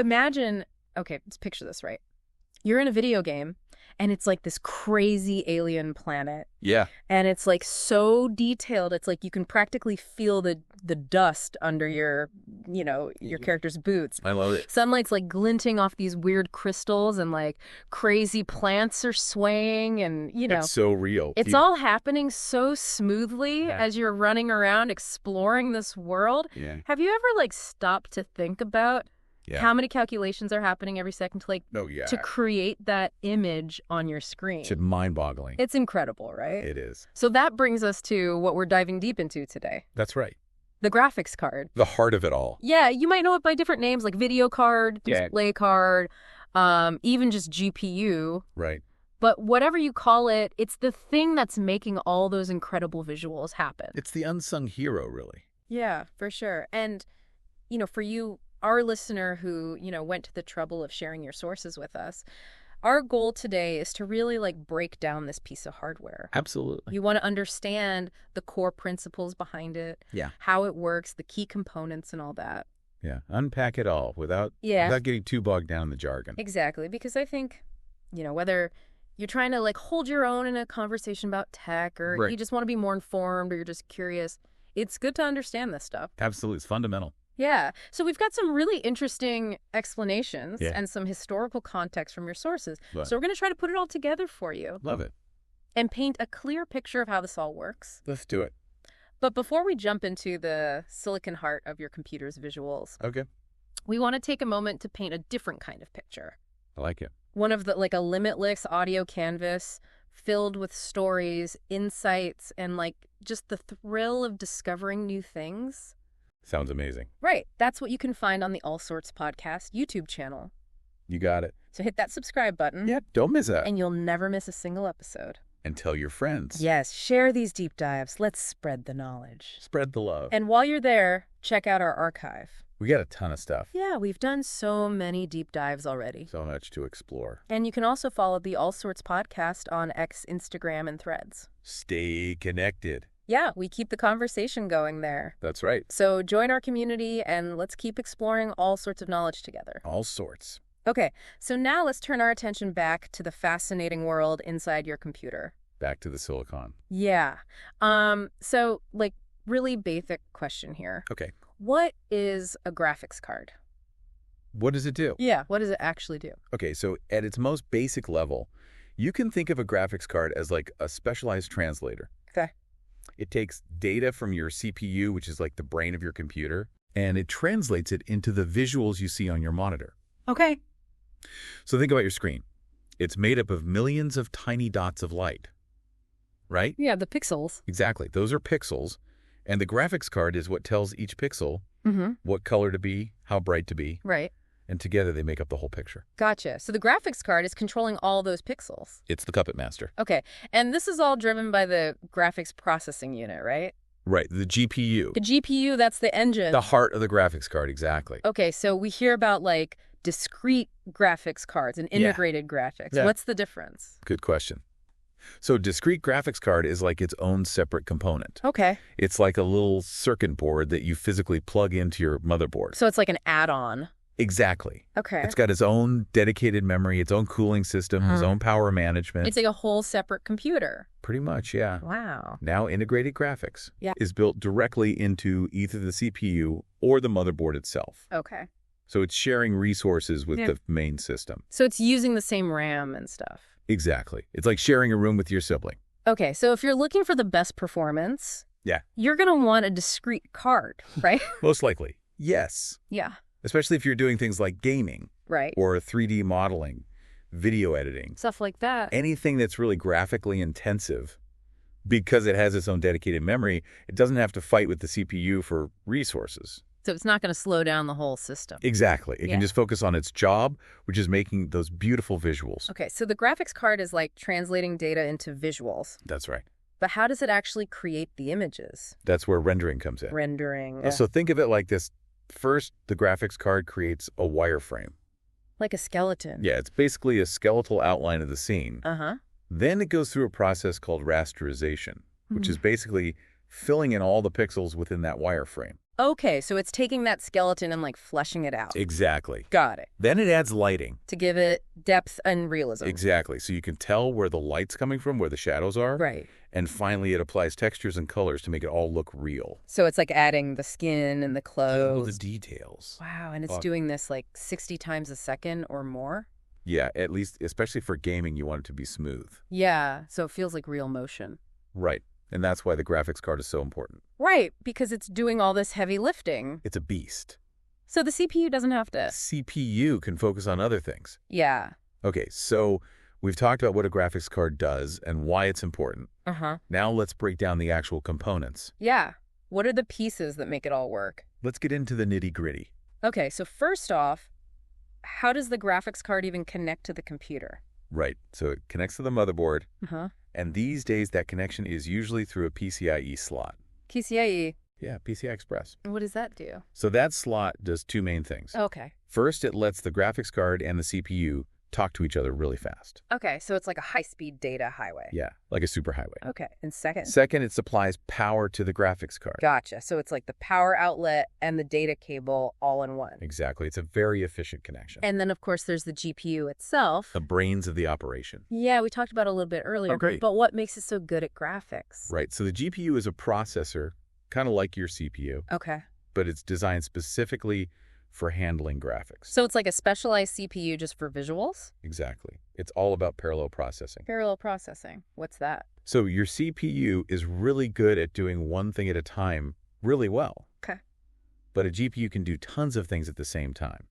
Imagine, okay, let's picture this, right? You're in a video game, and it's like this crazy alien planet. Yeah. And it's like so detailed, it's like you can practically feel the dust under your character's boots. I love it. Sunlight's like glinting off these weird crystals, and like crazy plants are swaying, and It's so real. it's all happening so smoothly as you're running around exploring this world. Yeah. Have you ever like stopped to think about how many calculations are happening every second to create that image on your screen? It's mind-boggling. It's incredible, right? It is. So that brings us to what we're diving deep into today. That's right. The graphics card. The heart of it all. Yeah, you might know it by different names like video card, display card, even just GPU. Right. But whatever you call it, it's the thing that's making all those incredible visuals happen. It's the unsung hero, really. Yeah, for sure. And, for you, our listener who, went to the trouble of sharing your sources with us, our goal today is to really break down this piece of hardware. Absolutely. You want to understand the core principles behind it, how it works, the key components and all that. Yeah, unpack it all without getting too bogged down in the jargon. Exactly, because I think, whether you're trying to hold your own in a conversation about tech, or you just want to be more informed, or you're just curious, it's good to understand this stuff. Absolutely, it's fundamental. Yeah. So we've got some really interesting explanations and some historical context from your sources. So we're going to try to put it all together for you. Love it. And paint a clear picture of how this all works. Let's do it. But before we jump into the silicon heart of your computer's visuals, we want to take a moment to paint a different kind of picture. I like it. One of the, a limitless audio canvas filled with stories, insights, and just the thrill of discovering new things. Sounds amazing. Right. That's what you can find on the All Sorts Podcast YouTube channel. You got it. So hit that subscribe button. Yep, don't miss that. And you'll never miss a single episode. And tell your friends. Yes, share these deep dives. Let's spread the knowledge. Spread the love. And while you're there, check out our archive. We got a ton of stuff. Yeah, we've done so many deep dives already. So much to explore. And you can also follow the All Sorts Podcast on X, Instagram, and Threads. Stay connected. Yeah, we keep the conversation going there. That's right. So join our community and let's keep exploring all sorts of knowledge together. All sorts. Okay, so now let's turn our attention back to the fascinating world inside your computer. Back to the silicon. Yeah. So, really basic question here. Okay. What is a graphics card? What does it do? Yeah, what does it actually do? Okay, so at its most basic level, you can think of a graphics card as a specialized translator. Okay. It takes data from your CPU, which is the brain of your computer, and it translates it into the visuals you see on your monitor. Okay. So think about your screen. It's made up of millions of tiny dots of light, right? Yeah, the pixels. Exactly. Those are pixels, and the graphics card is what tells each pixel what color to be, how bright to be. Right. And together they make up the whole picture. Gotcha. So the graphics card is controlling all those pixels. It's the puppet master. Okay. And this is all driven by the graphics processing unit, right? Right, the GPU. The GPU, that's the engine. The heart of the graphics card, exactly. Okay, so we hear about discrete graphics cards and integrated graphics. Yeah. What's the difference? Good question. So discrete graphics card is its own separate component. Okay. It's like a little circuit board that you physically plug into your motherboard. So it's like an add-on. Exactly. Okay. It's got its own dedicated memory, its own cooling system, its own power management. It's like a whole separate computer. Pretty much, yeah. Wow. Now integrated graphics is built directly into either the CPU or the motherboard itself. Okay. So it's sharing resources with the main system. So it's using the same RAM and stuff. Exactly. It's like sharing a room with your sibling. Okay, so if you're looking for the best performance, you're going to want a discrete card, right? Most likely, yes. Yeah. Especially if you're doing things like gaming. Right. Or 3D modeling, video editing. Stuff like that. Anything that's really graphically intensive, because it has its own dedicated memory, it doesn't have to fight with the CPU for resources. So it's not going to slow down the whole system. Exactly. It can just focus on its job, which is making those beautiful visuals. Okay, so the graphics card is translating data into visuals. That's right. But how does it actually create the images? That's where rendering comes in. Rendering. So think of it like this. First, the graphics card creates a wireframe. Like a skeleton. Yeah, it's basically a skeletal outline of the scene. Uh-huh. Then it goes through a process called rasterization, which is basically filling in all the pixels within that wireframe. Okay, so it's taking that skeleton and like fleshing it out. Exactly. Got it. Then it adds lighting. To give it depth and realism. Exactly. So you can tell where the light's coming from, where the shadows are. Right. And finally, it applies textures and colors to make it all look real. So it's like adding the skin and the All clothes. the details. Wow, and it's doing this like 60 times a second or more? Yeah, at least, especially for gaming, you want it to be smooth. Yeah, so it feels like real motion. Right. And that's why the graphics card is so important. Right, because it's doing all this heavy lifting. It's a beast. So the CPU doesn't have to. CPU can focus on other things. Yeah. Okay, so we've talked about what a graphics card does and why it's important. Uh-huh. Now let's break down the actual components. Yeah. What are the pieces that make it all work? Let's get into the nitty-gritty. Okay, so first off, how does the graphics card even connect to the computer? Right, so it connects to the motherboard, Uh-huh. and these days that connection is usually through a PCIe slot. PCIe. Yeah, PCI Express. What does that do? So that slot does two main things. Okay. First, it lets the graphics card and the CPU talk to each other really fast. Okay, so it's like a high-speed data highway. Yeah, like a superhighway. Okay, and second? Second, it supplies power to the graphics card. Gotcha. So it's like the power outlet and the data cable all in one. Exactly. It's a very efficient connection. And then, of course, there's the GPU itself. The brains of the operation. Yeah, we talked about it a little bit earlier. Oh, great. But what makes it so good at graphics? Right. So the GPU is a processor, kind of like your CPU, Okay. but it's designed specifically for handling graphics. So it's like a specialized CPU just for visuals? Exactly. It's all about parallel processing. Parallel processing. What's that? So your CPU is really good at doing one thing at a time really well. Okay. But a GPU can do tons of things at the same time.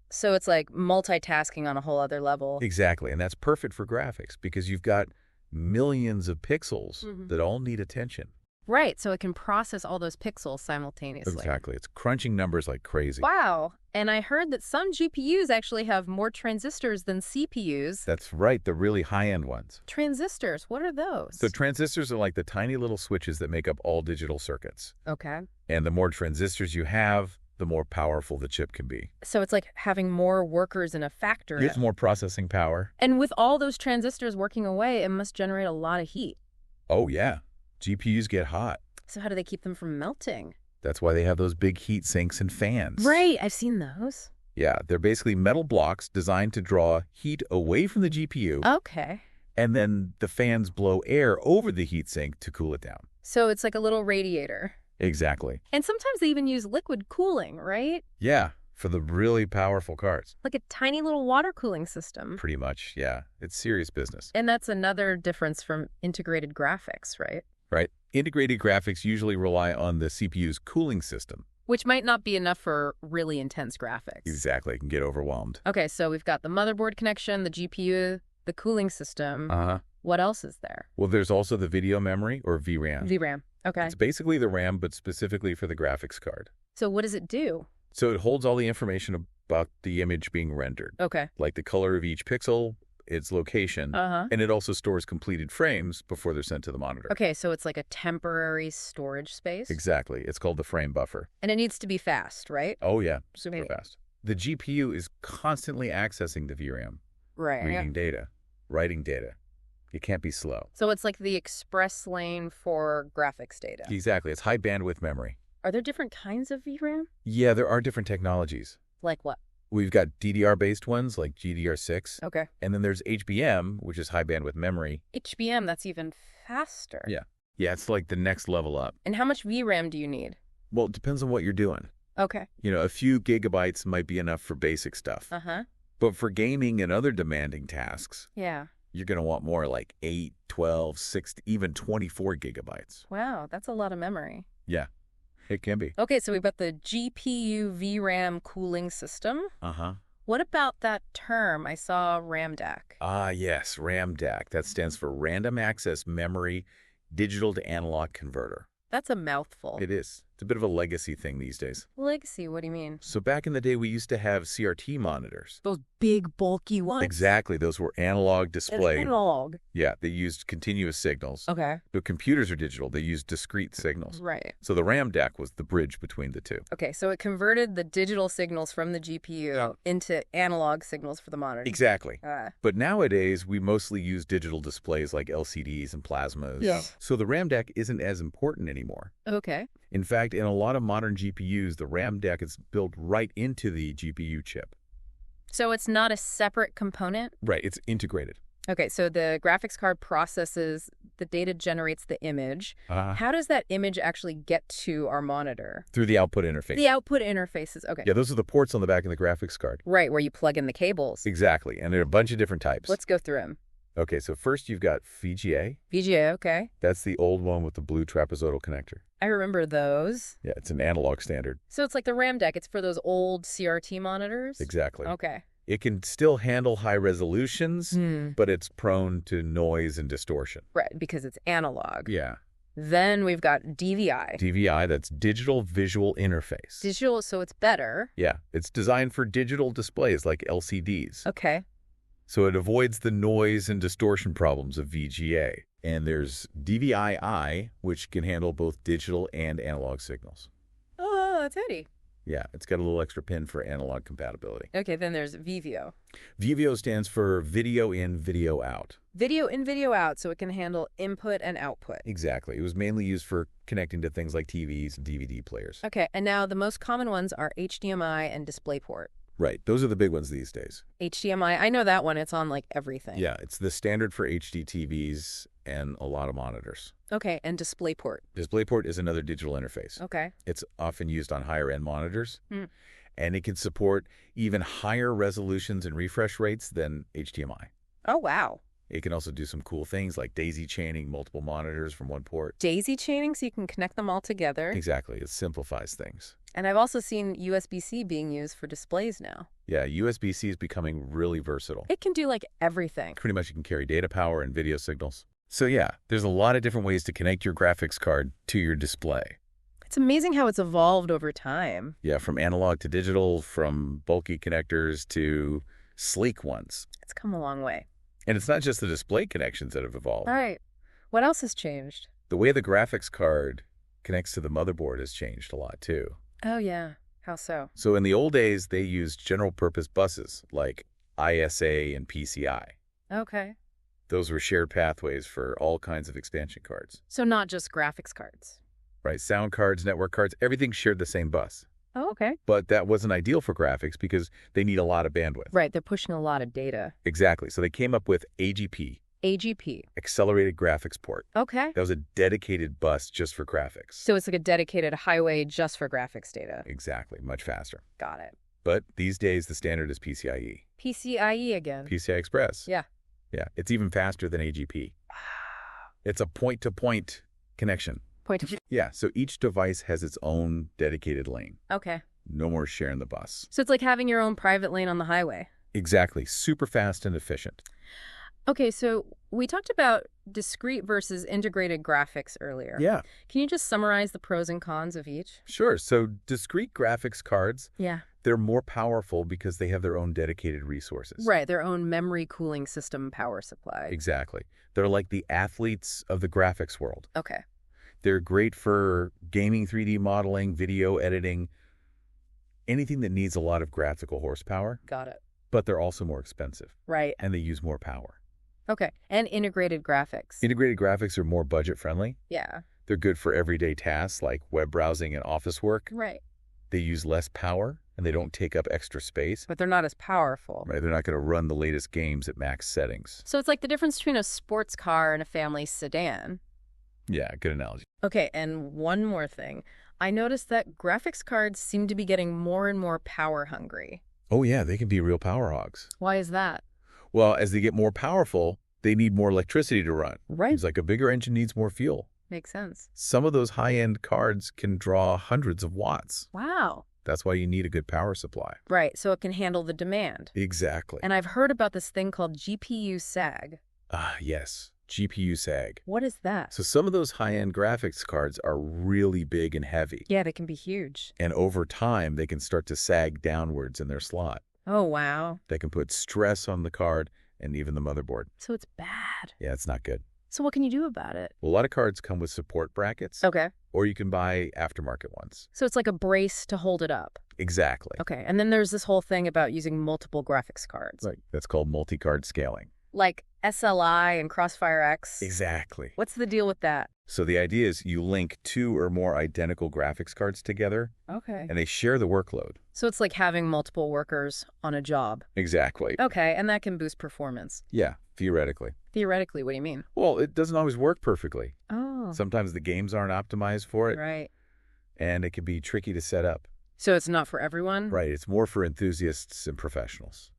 So it's like multitasking on a whole other level. Exactly. And that's perfect for graphics because you've got millions of pixels Mhm. that all need attention. Right, so it can process all those pixels simultaneously. Exactly. It's crunching numbers like crazy. Wow. And I heard that some GPUs actually have more transistors than CPUs. That's right, the really high-end ones. Transistors, what are those? So transistors are like the tiny little switches that make up all digital circuits. Okay. And the more transistors you have, the more powerful the chip can be. So it's like having more workers in a factory. It's more processing power. And with all those transistors working away, it must generate a lot of heat. Oh, yeah. GPUs get hot. So how do they keep them from melting? That's why they have those big heat sinks and fans. Right, I've seen those. Yeah, they're basically metal blocks designed to draw heat away from the GPU, Okay. and then the fans blow air over the heatsink to cool it down. So it's like a little radiator. Exactly. And sometimes they even use liquid cooling, right? Yeah, for the really powerful cards. Like a tiny little water cooling system. Pretty much, yeah. It's serious business. And that's another difference from integrated graphics, right? Right? Integrated graphics usually rely on the CPU's cooling system. Which might not be enough for really intense graphics. Exactly. It can get overwhelmed. Okay, so we've got the motherboard connection, the GPU, the cooling system. Uh-huh. What else is there? Well, there's also the video memory, or VRAM. VRAM. Okay. It's basically the RAM, but specifically for the graphics card. So what does it do? So it holds all the information about the image being rendered, Okay. like the color of each pixel, its location, Uh-huh. and it also stores completed frames before they're sent to the monitor. Okay, so it's like a temporary storage space. Exactly. It's called the frame buffer. And it needs to be fast, right? Oh, yeah. Super Maybe. fast. The GPU is constantly accessing the VRAM, Right. reading data, writing data. It can't be slow. So it's like the express lane for graphics data. Exactly. It's high bandwidth memory. Are there different kinds of VRAM? Yeah, there are different technologies. Like what? We've got DDR-based ones like GDR6, Okay. and then there's HBM, which is high bandwidth memory. HBM, that's even faster. Yeah. Yeah, it's like the next level up. And how much VRAM do you need? Well, it depends on what you're doing. Okay. You know, a few gigabytes might be enough for basic stuff. Uh-huh. But for gaming and other demanding tasks, Yeah. you're going to want more like 8, 12, 6, even 24 gigabytes. Wow, that's a lot of memory. Yeah, it can be. Okay, so we've got the GPU VRAM cooling system. Uh-huh. What about that term? I saw RAM DAC. Ah, yes, RAM DAC. That stands for Random Access Memory Digital to Analog Converter. That's a mouthful. It is. It's a bit of a legacy thing these days. Legacy, what do you mean? So back in the day, we used to have CRT monitors. Those big, bulky ones. Exactly. Those were analog display. Analog. Yeah, they used continuous signals. Okay. But computers are digital. They use discrete signals. Right. So the RAM DAC was the bridge between the two. Okay, so it converted the digital signals from the GPU into analog signals for the monitor. Exactly. Uh, But nowadays, we mostly use digital displays like LCDs and plasmas. Yeah. So the RAM DAC isn't as important anymore. okay. In fact, in a lot of modern GPUs, the RAM deck is built right into the GPU chip. So it's not a separate component? Right, it's integrated. Okay, so the graphics card processes the data, generates the image. Uh, How does that image actually get to our monitor? through the output interface. The output interfaces. Okay. Yeah, those are the ports on the back of the graphics card. Right, where you plug in the cables. Exactly, and there are a bunch of different types. Let's go through them. Okay, so first you've got VGA. VGA, okay. That's the old one with the blue trapezoidal connector. I remember those. Yeah, it's an analog standard. So it's like the RAM deck. It's for those old CRT monitors? Exactly. Okay. It can still handle high resolutions, Hmm. but it's prone to noise and distortion. Right, because it's analog. Yeah. Then we've got DVI. DVI, that's digital visual interface. Digital, so it's better. Yeah, it's designed for digital displays like LCDs. Okay. So it avoids the noise and distortion problems of VGA. And there's DVI-I, which can handle both digital and analog signals. Oh, that's handy. Yeah, it's got a little extra pin for analog compatibility. Okay, then there's VVO. VVO stands for video in, video out. Video in, video out, so it can handle input and output. Exactly. It was mainly used for connecting to things like TVs and DVD players. Okay, and now the most common ones are HDMI and DisplayPort. Right. Those are the big ones these days. HDMI, I know that one. It's on like everything. Yeah, it's the standard for HD TVs and a lot of monitors. Okay, and DisplayPort. DisplayPort is another digital interface. Okay. It's often used on higher-end monitors, Hmm. and it can support even higher resolutions and refresh rates than HDMI. Oh, wow. It can also do some cool things like daisy chaining multiple monitors from one port. Daisy chaining, so you can connect them all together. Exactly. It simplifies things. And I've also seen USB-C being used for displays now. Yeah, USB-C is becoming really versatile. It can do like everything. Pretty much you can carry data power and video signals. So yeah, there's a lot of different ways to connect your graphics card to your display. It's amazing how it's evolved over time. Yeah, from analog to digital, from bulky connectors to sleek ones. It's come a long way. And it's not just the display connections that have evolved. All right. What else has changed? The way the graphics card connects to the motherboard has changed a lot too. Oh, yeah. How so? So in the old days, they used general purpose buses like ISA and PCI. Okay. Those were shared pathways for all kinds of expansion cards. So not just graphics cards. Right, sound cards, network cards, everything shared the same bus. Oh, okay. But that wasn't ideal for graphics because they need a lot of bandwidth. Right. They're pushing a lot of data. Exactly. So they came up with AGP, AGP. Accelerated Graphics Port. Okay. That was a dedicated bus just for graphics. So it's like a dedicated highway just for graphics data. Exactly, much faster. Got it. But these days, the standard is PCIe. PCIe again. PCI Express. Yeah. Yeah, it's even faster than AGP. It's a point-to-point connection. Point of... Yeah, so each device has its own dedicated lane. Okay. No more sharing the bus. So it's like having your own private lane on the highway. Exactly. Super fast and efficient. Okay, so we talked about discrete versus integrated graphics earlier. Yeah, Can you just summarize the pros and cons of each? sure. So discrete graphics cards, Yeah. they're more powerful because they have their own dedicated resources. Right, their own memory cooling system power supply. Exactly. They're like the athletes of the graphics world. Okay. They're great for gaming, 3D modeling, video editing, anything that needs a lot of graphical horsepower, Got it. but they're also more expensive Right. and they use more power. Okay. And integrated graphics. Integrated graphics are more budget friendly. Yeah. They're good for everyday tasks like web browsing and office work. Right. They use less power and they don't take up extra space. But they're not as powerful. Right? They're not going to run the latest games at max settings. So it's like the difference between a sports car and a family sedan. Yeah, good analogy. Okay, and one more thing. I noticed that graphics cards seem to be getting more and more power hungry. Oh yeah, they can be real power hogs. Why is that? Well, as they get more powerful, they need more electricity to run. Right. It's like a bigger engine needs more fuel. Makes sense. Some of those high-end cards can draw hundreds of watts. Wow. That's why you need a good power supply. Right, so it can handle the demand. Exactly. And I've heard about this thing called GPU sag. Ah, yes. GPU sag. What is that? So some of those high-end graphics cards are really big and heavy. Yeah, they can be huge. And over time, they can start to sag downwards in their slot. Oh, wow. They can put stress on the card and even the motherboard. So it's bad. Yeah, it's not good. So what can you do about it? Well, a lot of cards come with support brackets, Okay. or you can buy aftermarket ones. So it's like a brace to hold it up. Exactly. Okay, and then there's this whole thing about using multiple graphics cards. Right. That's called multi-card scaling. Like SLI and Crossfire X. Exactly. What's the deal with that? So the idea is you link two or more identical graphics cards together, Okay. and they share the workload. So it's like having multiple workers on a job. Exactly. Okay, and that can boost performance. Yeah, theoretically. Theoretically, what do you mean? Well, it doesn't always work perfectly. Oh. Sometimes the games aren't optimized for it, Right. and it can be tricky to set up. So it's not for everyone? Right, it's more for enthusiasts and professionals.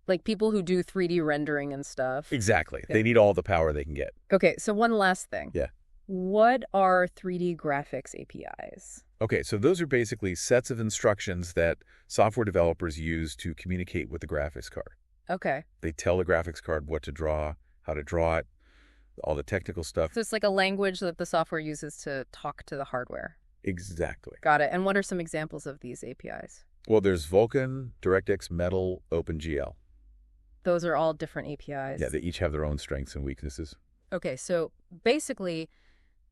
Like people who do 3D rendering and stuff. Exactly. Yeah. They need all the power they can get. Okay, so one last thing. Yeah. What are 3D graphics APIs? Okay, so those are basically sets of instructions that software developers use to communicate with the graphics card. Okay. They tell the graphics card what to draw, how to draw it, all the technical stuff. So it's like a language that the software uses to talk to the hardware. Exactly. Got it. And what are some examples of these APIs? Well, there's Vulkan, DirectX Metal, OpenGL. Those are all different APIs. Yeah, they each have their own strengths and weaknesses. Okay, so basically,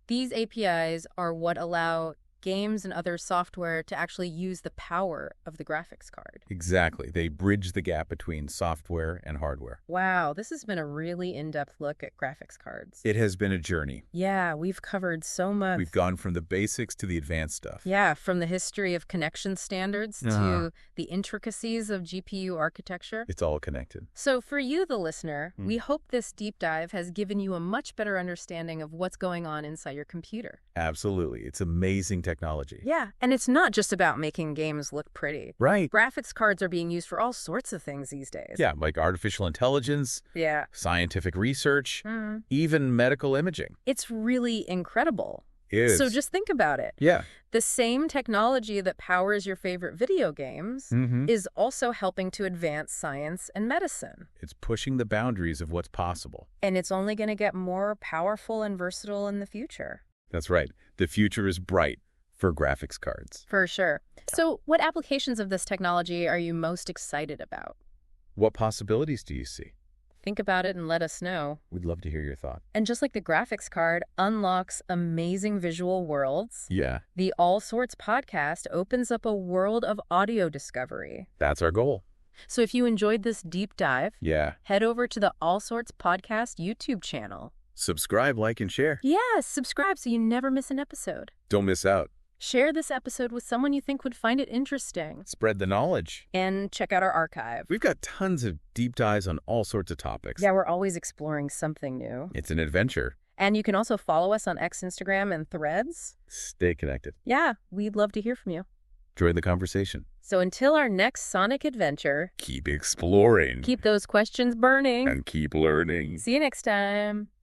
these APIs are what allow games and other software to actually use the power of the graphics card. Exactly. They bridge the gap between software and hardware. Wow, this has been a really in-depth look at graphics cards. It has been a journey. Yeah, we've covered so much. We've gone from the basics to the advanced stuff. Yeah, from the history of connection standards to the intricacies of GPU architecture. It's all connected. So for you, the listener, we hope this deep dive has given you a much better understanding of what's going on inside your computer. Absolutely. It's amazing technology. Yeah, and it's not just about making games look pretty. Right. Graphics cards are being used for all sorts of things these days. Yeah, like artificial intelligence, Yeah. scientific research, even medical imaging. It's really incredible. It is. So just think about it. Yeah. The same technology that powers your favorite video games is also helping to advance science and medicine. It's pushing the boundaries of what's possible. And it's only going to get more powerful and versatile in the future. That's right. The future is bright for graphics cards. For sure. So what applications of this technology are you most excited about? What possibilities do you see? Think about it and let us know. We'd love to hear your thought. And just like the graphics card unlocks amazing visual worlds, Yeah, the All Sorts podcast opens up a world of audio discovery. that's our goal. So if you enjoyed this deep dive, Yeah. head over to the All Sorts podcast YouTube channel. Subscribe, like, and share. Yes, subscribe so you never miss an episode. Don't miss out. Share this episode with someone you think would find it interesting. Spread the knowledge. And check out our archive. We've got tons of deep dives on all sorts of topics. Yeah, we're always exploring something new. It's an adventure. And you can also follow us on X, Instagram, and Threads. Stay connected. Yeah, we'd love to hear from you. Join the conversation. So until our next Sonic adventure, Keep exploring. keep those questions burning. And keep learning. See you next time.